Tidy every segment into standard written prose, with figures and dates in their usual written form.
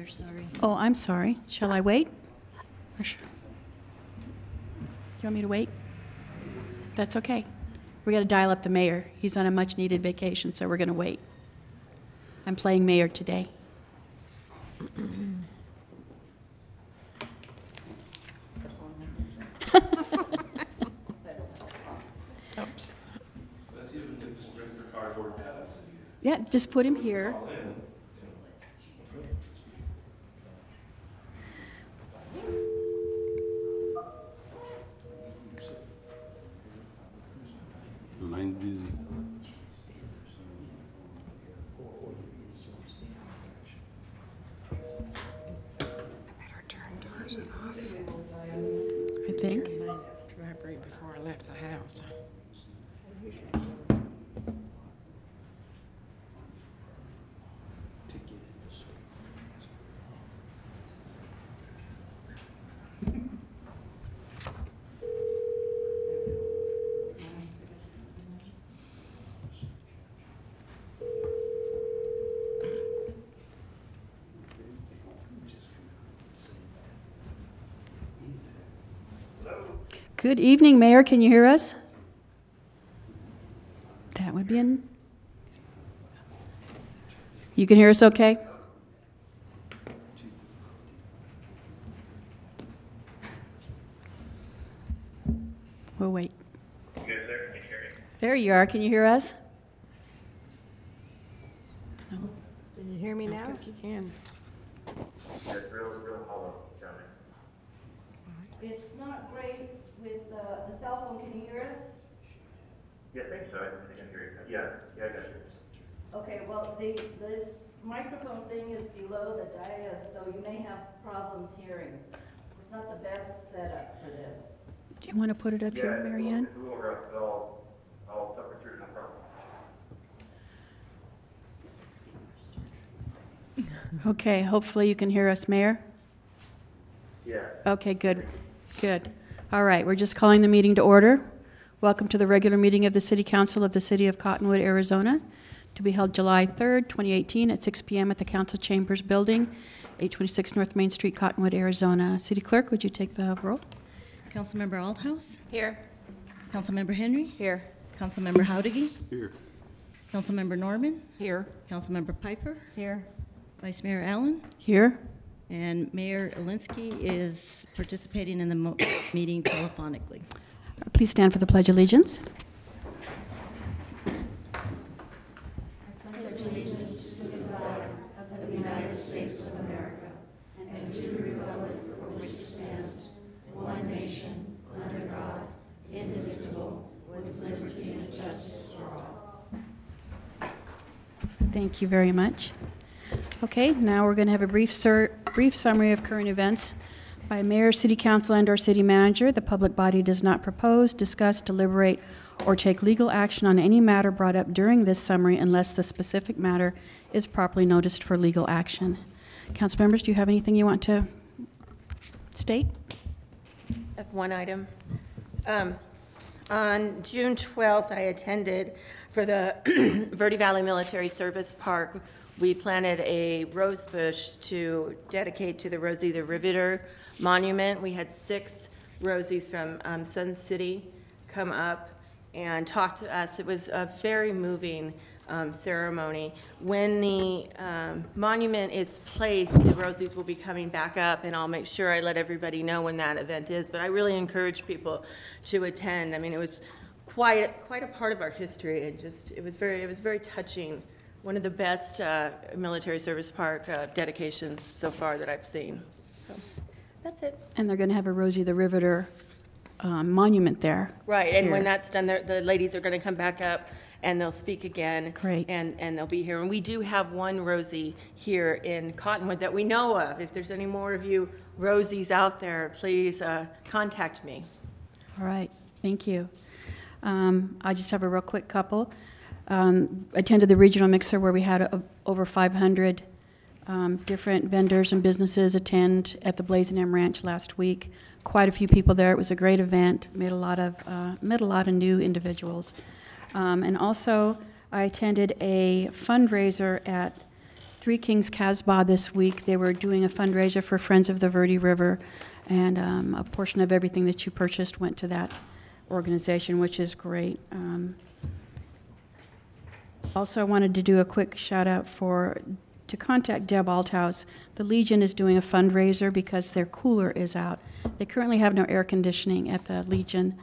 mayor, sorry. Oh, I'm sorry. Shall I wait? Or you want me to wait? That's okay. We got to dial up the mayor. He's on a much-needed vacation, so we're going to wait. I'm playing mayor today. Oops. Yeah, just put him here. Mine's busy. I better turn doors off. I think. Mine vibrate before I left the house. Good evening, Mayor. Can you hear us? That would be in. You can hear us okay? We'll wait. You guys there? Can you hear me? There you are. Can you hear us? No. Can you hear me now? I think you can. Yeah, it's real hollow, Johnny. It's not great with the cell phone. Can you hear us? Yeah, I think so. I can hear you. Yeah, I got you. Okay, well, this microphone thing is below the dais, so you may have problems hearing. It's not the best setup for this. Do you want to put it up here, Marianne? It's a little rough, but I'll suffer through, no problem. Okay, hopefully you can hear us, Mayor. Yeah. Okay, good, good. All right, we're just calling the meeting to order. Welcome to the regular meeting of the City Council of the City of Cottonwood, Arizona, to be held July 3rd, 2018 at 6 p.m. at the Council Chambers Building, 826 North Main Street, Cottonwood, Arizona. City Clerk, would you take the roll? Councilmember Althouse? Here. Councilmember Henry? Here. Councilmember Howdigy? Here. Councilmember Norman? Here. Councilmember Piper? Here. Vice Mayor Allen? Here. And Mayor Alinsky is participating in the meeting telephonically. Please stand for the Pledge of Allegiance. Thank you very much. Okay, now we're going to have a brief summary of current events by Mayor, City Council, and/or City Manager. The public body does not propose, discuss, deliberate, or take legal action on any matter brought up during this summary unless the specific matter is properly noticed for legal action. Council members, do you have anything you want to state? I have one item. On June 12th, I attended for the Verde Valley Military Service Park. We planted a rose bush to dedicate to the Rosie the Riveter monument. We had 6 Rosies from Sun City come up and talk to us. It was a very moving ceremony. When the monument is placed, the Rosies will be coming back up, and I'll make sure I let everybody know when that event is. But I really encourage people to attend. I mean, it was quite a part of our history, and it was very touching. One of the best military service park dedications so far that I've seen. So, that's it. And they're going to have a Rosie the Riveter monument there. Right, and here. when that's done, the ladies are going to come back up and they'll speak again. Great. And they'll be here. And we do have one Rosie here in Cottonwood that we know of. If there's any more of you Rosies out there, please contact me. All right, thank you. I just have a real quick couple. Attended the regional mixer where we had over 500 different vendors and businesses attend at the Blazing M Ranch last week. Quite a few people there. It was a great event. Met a lot of new individuals. And also, I attended a fundraiser at Three Kings Casbah this week. They were doing a fundraiser for Friends of the Verde River, and a portion of everything that you purchased went to that organization, which is great. Also, I wanted to do a quick shout out to contact Deb Althouse. The Legion is doing a fundraiser because their cooler is out. They currently have no air conditioning at the Legion,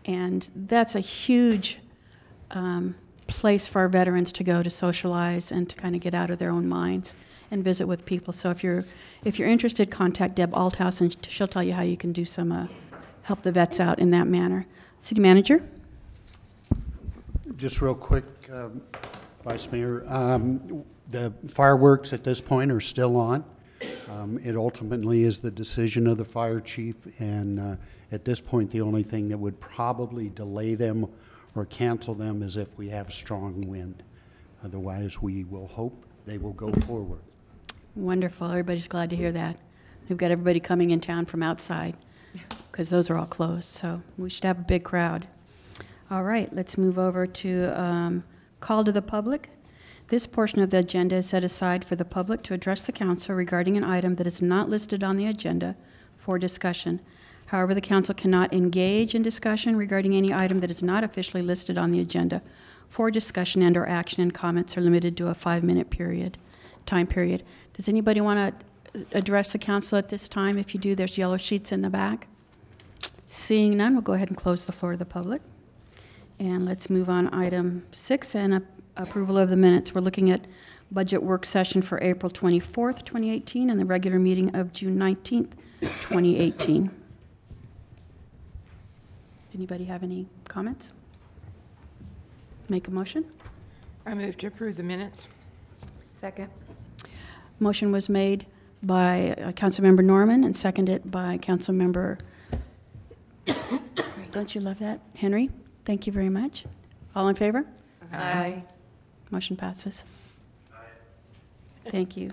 and that's a huge place for our veterans to go to socialize and to kind of get out of their own minds and visit with people. So if you're interested, contact Deb Althouse, and she'll tell you how you can do some help the vets out in that manner. City Manager? Just real quick, Vice Mayor, the fireworks at this point are still on. It ultimately is the decision of the fire chief, and at this point, the only thing that would probably delay them or cancel them is if we have strong wind. Otherwise, we will hope they will go forward. Wonderful. Everybody's glad to hear that. We've got everybody coming in town from outside because those are all closed, so we should have a big crowd. All right, let's move over to call to the public. This portion of the agenda is set aside for the public to address the council regarding an item that is not listed on the agenda for discussion. However, the council cannot engage in discussion regarding any item that is not officially listed on the agenda for discussion and/or action, and comments are limited to a 5-minute time period. Does anybody want to address the council at this time? If you do, there's yellow sheets in the back. Seeing none, we'll go ahead and close the floor to the public. And let's move on item 6 and approval of the minutes. We're looking at budget work session for April 24th, 2018, and the regular meeting of June 19th, 2018. Anybody have any comments? Make a motion. I move to approve the minutes. Second. Motion was made by Councilmember Norman and seconded by Councilmember, don't you love that, Henry? Thank you very much. All in favor? Aye. Motion passes. Thank you.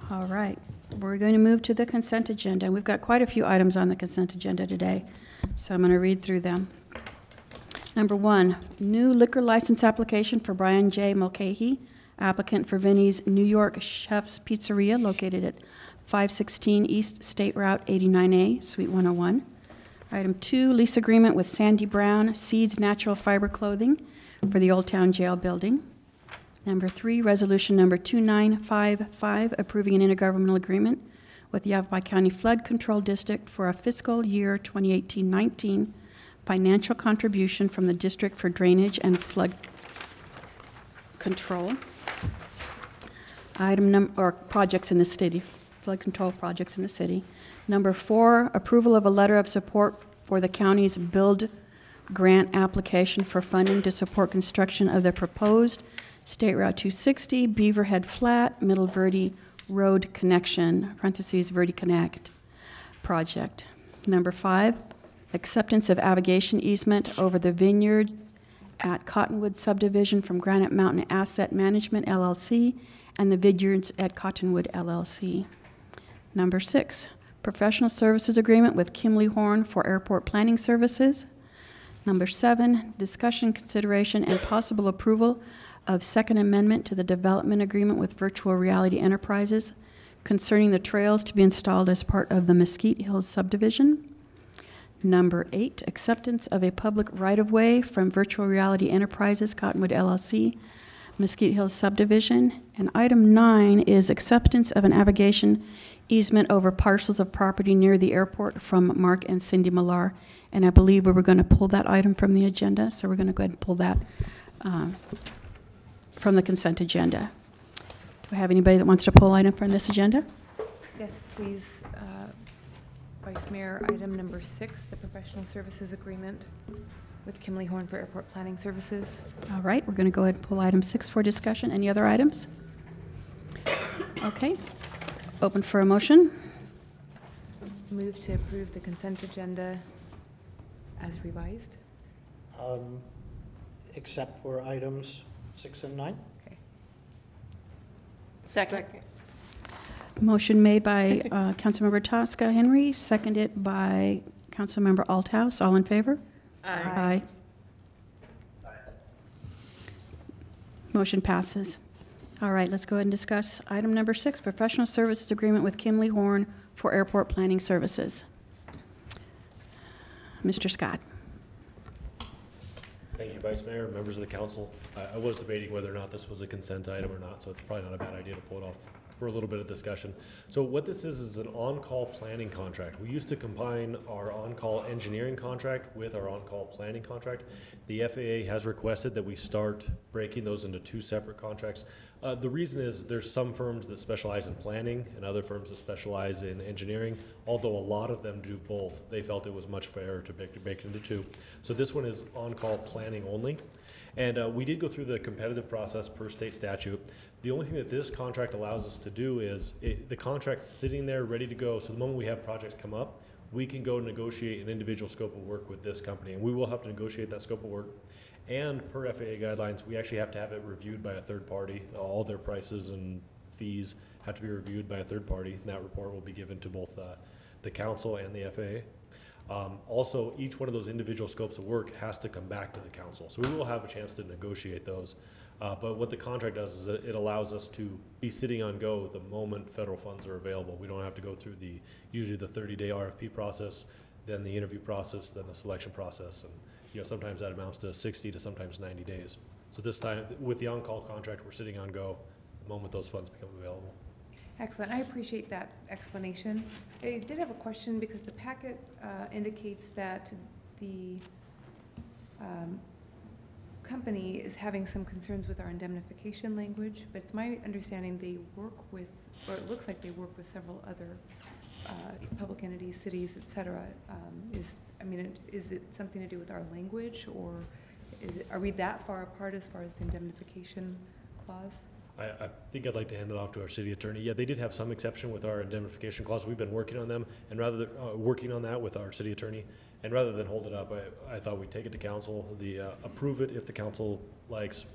All right, we're going to move to the consent agenda. We've got quite a few items on the consent agenda today, so I'm going to read through them. Number 1, new liquor license application for Brian J. Mulcahy, applicant for Vinny's New York Chef's Pizzeria, located at 516 East State Route 89A, Suite 101. Item 2, lease agreement with Sandy Brown Seeds Natural Fiber Clothing for the Old Town Jail building. Number 3, resolution number 2955, approving an intergovernmental agreement with the Yavapai County Flood Control District for a fiscal year 2018-19 financial contribution from the District for Drainage and Flood Control. Projects in the city, flood control projects in the city. Number 4, approval of a letter of support for the county's BUILD grant application for funding to support construction of the proposed State Route 260 Beaverhead Flat Middle Verde Road Connection, parentheses Verde Connect project. Number 5, acceptance of avigation easement over the vineyard at Cottonwood Subdivision from Granite Mountain Asset Management, LLC, and the vineyards at Cottonwood, LLC. Number 6, professional services agreement with Kimley Horn for airport planning services. Number 7, discussion, consideration, and possible approval of Second Amendment to the development agreement with Virtual Reality Enterprises concerning the trails to be installed as part of the Mesquite Hills subdivision. Number 8, acceptance of a public right-of-way from Virtual Reality Enterprises, Cottonwood, LLC, Mesquite Hills subdivision. And item 9 is acceptance of an avigation easement over parcels of property near the airport from Mark and Cindy Millar. And I believe we were going to pull that item from the agenda, so we're going to go ahead and pull that from the consent agenda. Do I have anybody that wants to pull item from this agenda? Yes, please. Vice Mayor, item number 6, the professional services agreement with Kimley Horn for airport planning services. All right, we're going to go ahead and pull item 6 for discussion. Any other items? Okay. Open for a motion. Move to approve the consent agenda as revised. Except for items 6 and 9. Okay. Second. Motion made by Councilmember Tosca Henry, seconded by Councilmember Althouse. All in favor? Aye. Motion passes. All right, let's go ahead and discuss item number 6, professional services agreement with Kimley Horn for airport planning services. Mr. Scott. Thank you, Vice Mayor, members of the council. I was debating whether or not this was a consent item or not, so it's probably not a bad idea to pull it off for a little bit of discussion. So what this is an on-call planning contract. We used to combine our on-call engineering contract with our on-call planning contract. The FAA has requested that we start breaking those into 2 separate contracts. The reason is there's some firms that specialize in planning and other firms that specialize in engineering. Although a lot of them do both, they felt it was much fairer to break it into 2. So this one is on-call planning only. And we did go through the competitive process per state statute. The only thing that this contract allows us to do is the contract's sitting there ready to go. So the moment we have projects come up, we can go negotiate an individual scope of work with this company. And we will have to negotiate that scope of work. And per FAA guidelines, we actually have to have it reviewed by a third party. All their prices and fees have to be reviewed by a third party. And that report will be given to both the council and the FAA. Also, each one of those individual scopes of work has to come back to the council. So we will have a chance to negotiate those. But what the contract does is it allows us to be sitting on go the moment federal funds are available. We don't have to go through usually the 30-day RFP process, then the interview process, then the selection process. And sometimes that amounts to 60 to sometimes 90 days. So this time, with the on-call contract, we're sitting on go the moment those funds become available. Excellent. I appreciate that explanation. I did have a question because the packet indicates that the company is having some concerns with our indemnification language, but it's my understanding they work with, or it looks like they work with several other public entities, cities, et cetera. Is it something to do with our language, or are we that far apart as far as the indemnification clause? I think I'd like to hand it off to our city attorney. Yeah, they did have some exception with our indemnification clause. We've been working on them, and rather than working on that with our city attorney, and rather than hold it up, I thought we'd take it to council, approve it if the council likes,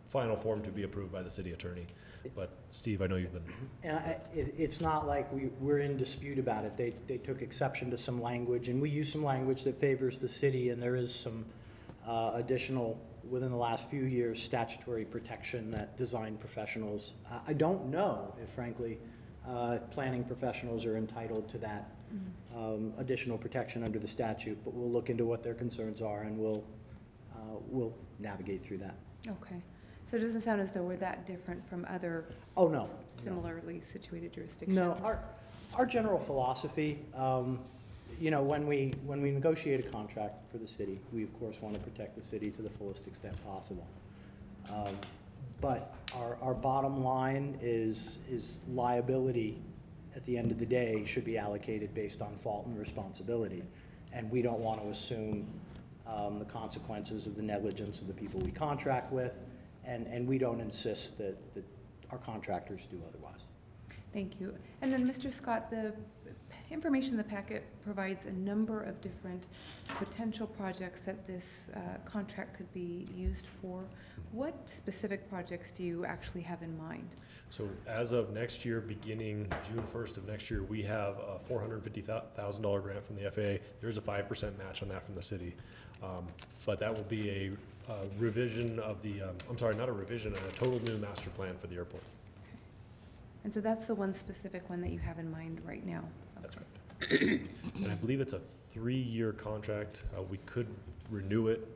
final form to be approved by the city attorney. But Steve, I know you've been. And it's not like we're in dispute about it. They took exception to some language, and we use some language that favors the city, and there is some additional, within the last few years, statutory protection that design professionals, I don't know if frankly, planning professionals are entitled to that additional protection under the statute, but we'll look into what their concerns are, and we'll navigate through that. Okay. So it doesn't sound as though we're that different from other similarly situated jurisdictions. No, our general philosophy, when we negotiate a contract for the city, we of course want to protect the city to the fullest extent possible. But our bottom line is liability at the end of the day should be allocated based on fault and responsibility. And we don't want to assume the consequences of the negligence of the people we contract with, and we don't insist that our contractors do otherwise. Thank you. And then, Mr. Scott, the information in the packet provides a number of different potential projects that this contract could be used for. What specific projects do you actually have in mind? So as of next year, beginning June 1st of next year, we have a $450,000 grant from the FAA. There's a 5% match on that from the city. But that will be a revision of the, not a revision, a total new master plan for the airport. Okay. And so that's the one specific one that you have in mind right now? Okay. That's right. And I believe it's a 3-year contract. We could renew it.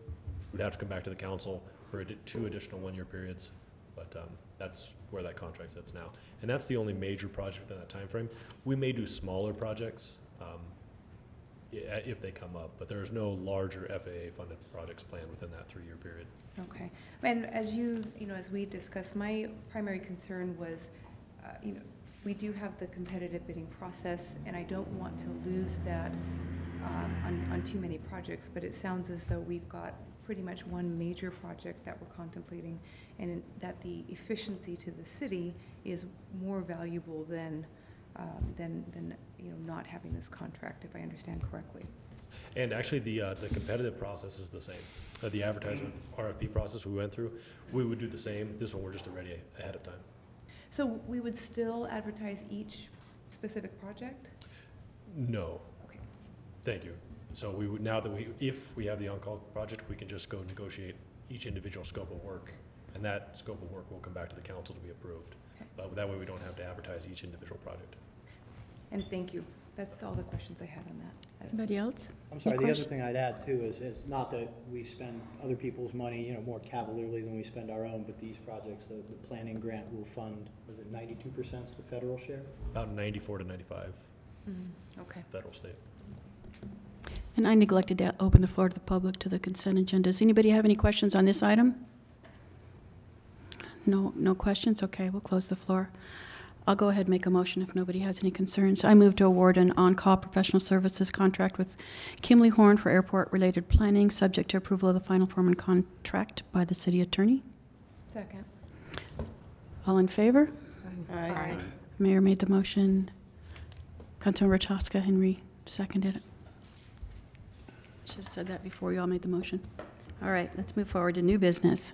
We'd have to come back to the council for 2 additional 1-year periods. But that's where that contract sits now. And that's the only major project within that time frame. We may do smaller projects if they come up, but there's no larger FAA-funded projects planned within that 3-year period. Okay. And as as we discussed, my primary concern was, we do have the competitive bidding process, and I don't want to lose that on too many projects, but it sounds as though we've got pretty much one major project that we're contemplating, and that the efficiency to the city is more valuable than not having this contract, if I understand correctly. And actually, the competitive process is the same. The advertisement RFP process we went through, we would do the same. This one, we're just ready ahead of time. So we would still advertise each specific project? No. Okay. Thank you. So we would, if we have the on-call project, we can just go negotiate each individual scope of work, And that scope of work will come back to the council to be approved. That way we don't have to advertise each individual project. And thank you. That's all the questions I had on that. Anybody else? I'm sorry, Any the other question? thing I'd add too is not that we spend other people's money, you know, more cavalierly than we spend our own, but these projects, the planning grant will fund, was it 92% is the federal share? About 94 to 95, Okay. federal, state. And I neglected to open the floor to the public to the consent agenda. Does anybody have any questions on this item? No questions? Okay, we'll close the floor. I'll go ahead and make a motion if nobody has any concerns. I move to award an on-call professional services contract with Kimley Horn for airport-related planning, subject to approval of the final form and contract by the city attorney. Second. All in favor? Aye. Mayor made the motion. Councilmember Chaska Henry seconded it. Should have said that before you all made the motion. All right, let's move forward to new business.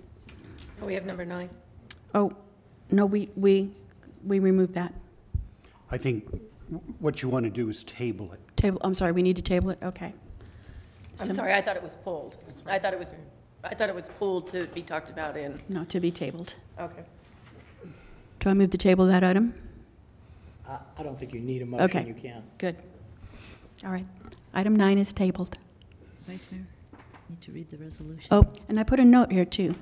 Oh, we have number 9. Oh, no, we removed that. I think what you want to do is table it. Table, I'm sorry, we need to table it, okay. I'm sorry, I thought it was pulled. I thought it was pulled to be talked about in, No, to be tabled. okay. Do I move to table that item? I don't think you need a motion, Okay. you can. Good. All right. Item 9 is tabled. Vice Mayor, need to read the resolution. Oh, and I put a note here, too.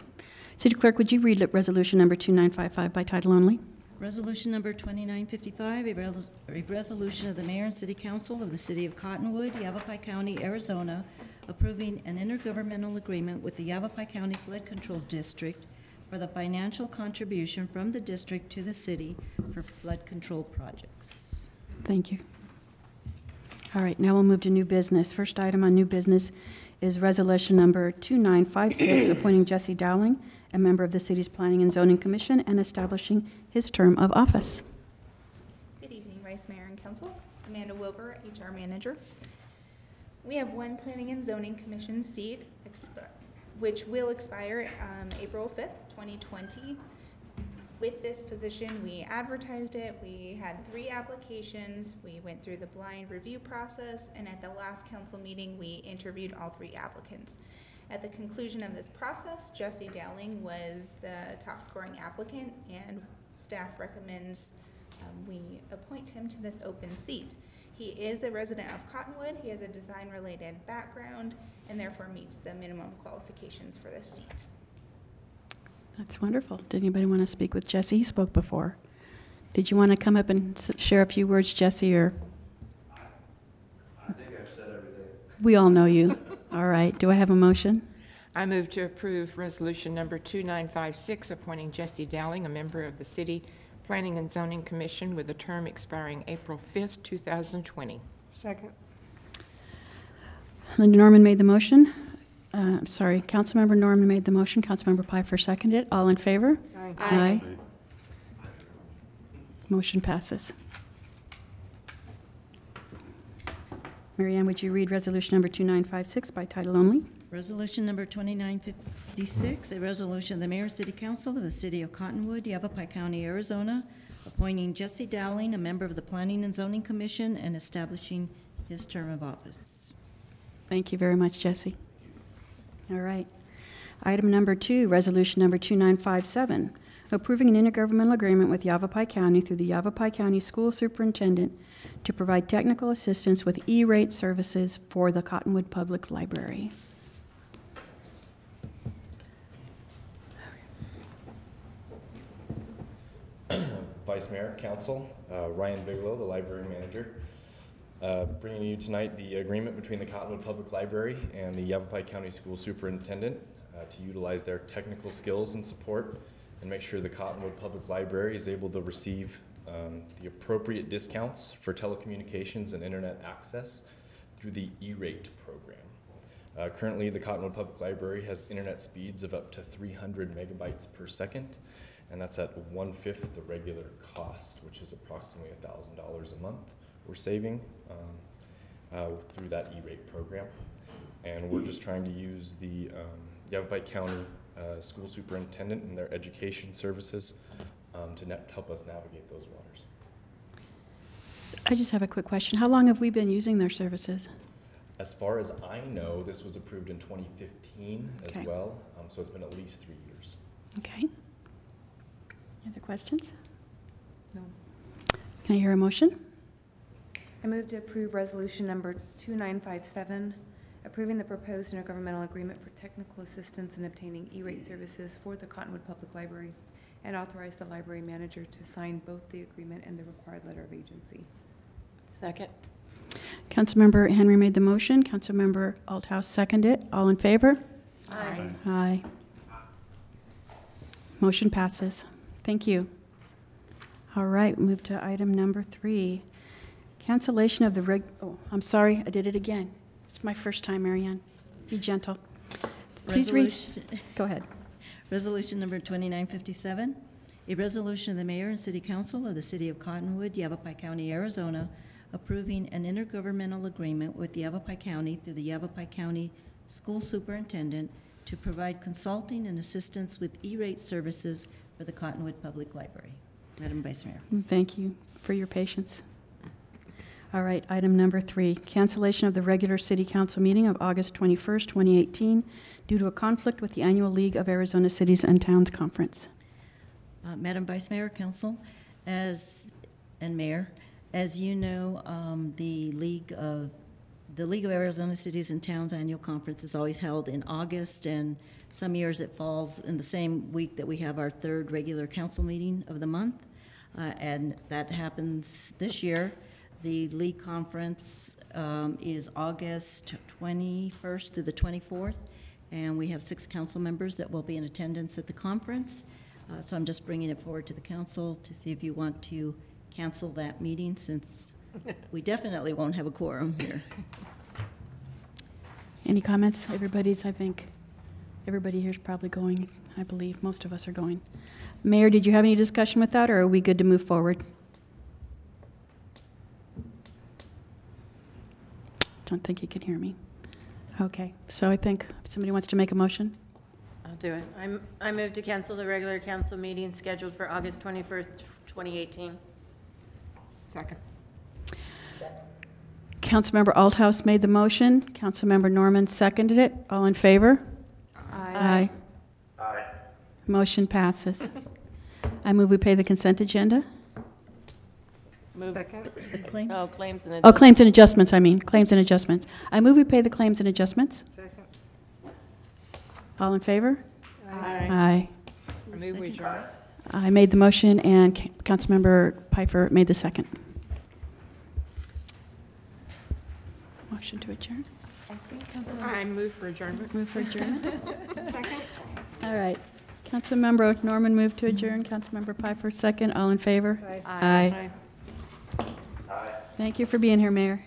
City Clerk, would you read resolution number 2955 by title only? Resolution number 2955, a resolution of the Mayor and City Council of the City of Cottonwood, Yavapai County, Arizona, approving an intergovernmental agreement with the Yavapai County Flood Control District for the financial contribution from the district to the city for flood control projects. Thank you. All right, now we'll move to new business. First item on new business is resolution number 2956, appointing Jesse Dowling, a member of the city's Planning and Zoning Commission, and establishing his term of office. Good evening, Vice Mayor and Council. Amanda Wilbur, HR Manager. We have one Planning and Zoning Commission seat, which will expire April 5th, 2020. With this position, we advertised it. We had 3 applications. We went through the blind review process, and at the last council meeting, we interviewed all 3 applicants. At the conclusion of this process, Jesse Dowling was the top scoring applicant, and staff recommends we appoint him to this open seat. He is a resident of Cottonwood. He has a design-related background and therefore meets the minimum qualifications for this seat. That's wonderful. Did anybody want to speak with Jesse? He spoke before. Did you want to come up and share a few words, Jesse, or? I think I've said everything. We all know you. All right. Do I have a motion? I move to approve resolution number 2956, appointing Jesse Dowling, a member of the City Planning and Zoning Commission, with a term expiring April 5th, 2020. Second. Linda Norman made the motion. Councilmember Norman made the motion. Councilmember Piper seconded. All in favor? Aye. Aye. Motion passes. Mary Ann, would you read resolution number 2956 by title only? Resolution number 2956, a resolution of the Mayor and City Council of the City of Cottonwood, Yavapai County, Arizona, appointing Jesse Dowling, a member of the Planning and Zoning Commission, and establishing his term of office. Thank you very much, Jesse. All right. Item number 2, resolution number 2957, approving an intergovernmental agreement with Yavapai County through the Yavapai County School Superintendent to provide technical assistance with E-rate services for the Cottonwood Public Library. Vice Mayor, Council, Ryan Bigelow, the Library Manager, bringing you tonight the agreement between the Cottonwood Public Library and the Yavapai County School Superintendent to utilize their technical skills and support and make sure the Cottonwood Public Library is able to receive the appropriate discounts for telecommunications and internet access through the E-rate program. Currently, the Cottonwood Public Library has internet speeds of up to 300 megabytes per second, and that's at 1/5 the regular cost, which is approximately $1,000 a month we're saving through that E-rate program. And we're just trying to use the Yavapai County School Superintendent and their education services to help us navigate those waters. I just have a quick question. How long have we been using their services? As far as I know, this was approved in 2015 Okay. as well, so it's been at least 3 years. Okay. Any other questions? No. Can I hear a motion? I move to approve resolution number 2957, approving the proposed intergovernmental agreement for technical assistance in obtaining E-rate services for the Cottonwood Public Library, and authorize the library manager to sign both the agreement and the required letter of agency. Second. Councilmember Henry made the motion. Councilmember Althouse seconded it. All in favor? Aye. Aye. Motion passes. Thank you. All right, move to item number 3. Cancellation of the oh, I'm sorry, I did it again. It's my first time, Marianne. Be gentle. Please read. Go ahead. Resolution number 2957, a resolution of the mayor and city council of the city of Cottonwood, Yavapai County, Arizona, approving an intergovernmental agreement with Yavapai County through the Yavapai County School Superintendent to provide consulting and assistance with E-rate services for the Cottonwood Public Library. Madam Vice Mayor. Thank you for your patience. All right, item number 3, cancellation of the regular city council meeting of August 21st, 2018, due to a conflict with the annual League of Arizona Cities and Towns Conference. Madam Vice Mayor, Council, and Mayor, as you know, the League of Arizona Cities and Towns Annual Conference is always held in August, and some years it falls in the same week that we have our 3rd regular council meeting of the month, and that happens this year. The League Conference is August 21st through the 24th, and we have 6 council members that will be in attendance at the conference. So I'm just bringing it forward to the council to see if you want to cancel that meeting, since we definitely won't have a quorum here. Any comments? I think everybody here is probably going. I believe most of us are going. Mayor, did you have any discussion with that, or are we good to move forward? Don't think you can hear me. Okay, so I think if somebody wants to make a motion. I'll do it. I move to cancel the regular council meeting scheduled for August 21st, 2018. Second. Councilmember Althouse made the motion. Councilmember Norman seconded it. All in favor? Aye. Aye. Motion passes. I move we pay the consent agenda. Move. Second. Claims? Oh, claims and Oh, claims and adjustments, I mean. Claims and adjustments. I move we pay the claims and adjustments. Second. All in favor? Aye. Aye. I move we adjourn. I made the motion, and Councilmember Piper made the second. Motion to adjourn. I move for adjournment. Move for adjournment. Second. All right. Councilmember Norman moved to adjourn. Councilmember Piper second. All in favor? Aye. Aye. Thank you for being here, Mayor.